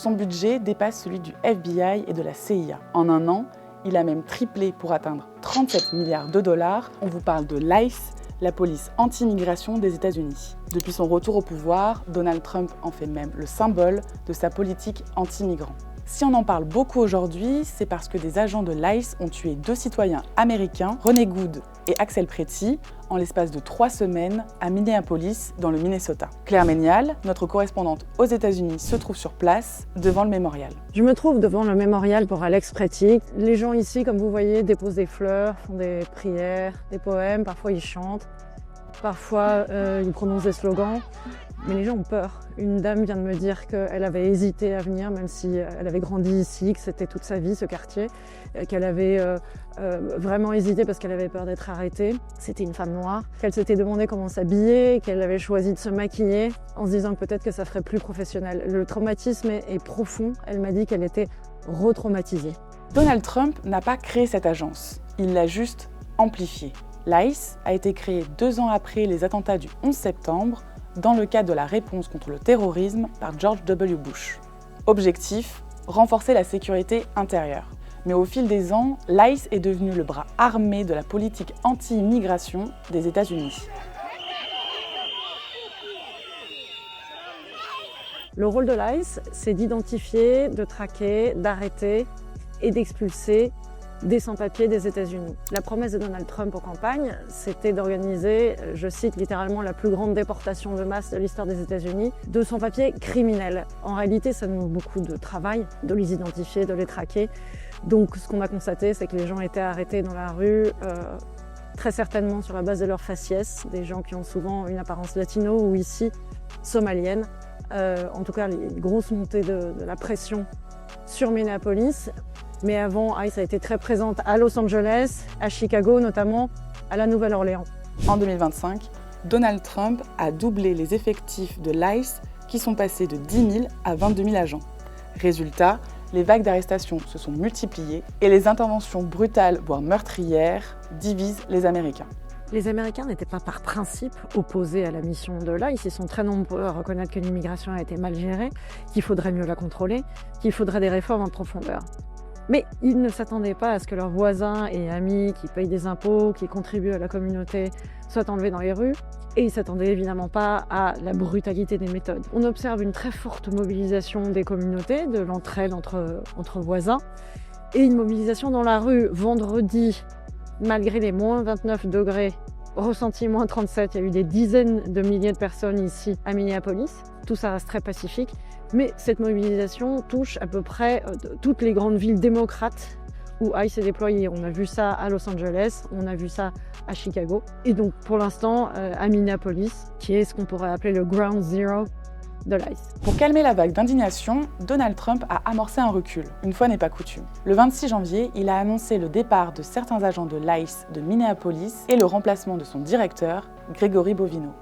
Son budget dépasse celui du FBI et de la CIA. En un an, il a même triplé pour atteindre 37 milliards de dollars. On vous parle de l'ICE, la police anti-immigration des États-Unis. Depuis son retour au pouvoir, Donald Trump en fait même le symbole de sa politique anti-migrants. Si on en parle beaucoup aujourd'hui, c'est parce que des agents de l'ICE ont tué 2 citoyens américains, René Good et Axel Pretty, en l'espace de 3 semaines à Minneapolis, dans le Minnesota. Claire Ménial, notre correspondante aux États-Unis, se trouve sur place, devant le mémorial. Je me trouve devant le mémorial pour Alex Pretty. Les gens ici, comme vous voyez, déposent des fleurs, font des prières, des poèmes, parfois ils chantent, parfois ils prononcent des slogans. Mais les gens ont peur. Une dame vient de me dire qu'elle avait hésité à venir, même si elle avait grandi ici, que c'était toute sa vie ce quartier, qu'elle avait vraiment hésité parce qu'elle avait peur d'être arrêtée. C'était une femme noire, qu'elle s'était demandé comment s'habiller, qu'elle avait choisi de se maquiller en se disant que peut-être que ça ferait plus professionnel. Le traumatisme est profond. Elle m'a dit qu'elle était retraumatisée. Donald Trump n'a pas créé cette agence, il l'a juste amplifiée. L'ICE a été créée 2 ans après les attentats du 11 septembre, dans le cadre de la réponse contre le terrorisme par George W. Bush. Objectif, renforcer la sécurité intérieure. Mais au fil des ans, l'ICE est devenu le bras armé de la politique anti-immigration des États-Unis. Le rôle de l'ICE, c'est d'identifier, de traquer, d'arrêter et d'expulser des sans-papiers des États-Unis. La promesse de Donald Trump en campagne, c'était d'organiser, je cite littéralement, la plus grande déportation de masse de l'histoire des États-Unis de sans-papiers criminels. En réalité, ça demande beaucoup de travail, de les identifier, de les traquer. Donc ce qu'on a constaté, c'est que les gens étaient arrêtés dans la rue, très certainement sur la base de leur faciès, des gens qui ont souvent une apparence latino ou ici somalienne. En tout cas, les grosses montées de la pression sur Minneapolis. Mais avant, ICE a été très présente à Los Angeles, à Chicago notamment, à la Nouvelle-Orléans. En 2025, Donald Trump a doublé les effectifs de l'ICE qui sont passés de 10 000 à 22 000 agents. Résultat, les vagues d'arrestations se sont multipliées et les interventions brutales, voire meurtrières, divisent les Américains. Les Américains n'étaient pas par principe opposés à la mission de l'ICE. Ils sont très nombreux à reconnaître que l'immigration a été mal gérée, qu'il faudrait mieux la contrôler, qu'il faudrait des réformes en profondeur. Mais ils ne s'attendaient pas à ce que leurs voisins et amis qui payent des impôts, qui contribuent à la communauté, soient enlevés dans les rues. Et ils ne s'attendaient évidemment pas à la brutalité des méthodes. On observe une très forte mobilisation des communautés, de l'entraide entre voisins, et une mobilisation dans la rue vendredi, malgré les moins 29 degrés, ressenti moins 37. Il y a eu des dizaines de milliers de personnes ici à Minneapolis. Tout ça reste très pacifique. Mais cette mobilisation touche à peu près toutes les grandes villes démocrates où ICE est déployé. On a vu ça à Los Angeles, on a vu ça à Chicago. Et donc pour l'instant à Minneapolis, qui est ce qu'on pourrait appeler le ground zero de l'ICE. Pour calmer la vague d'indignation, Donald Trump a amorcé un recul, une fois n'est pas coutume. Le 26 janvier, il a annoncé le départ de certains agents de l'ICE de Minneapolis et le remplacement de son directeur, Gregory Bovino.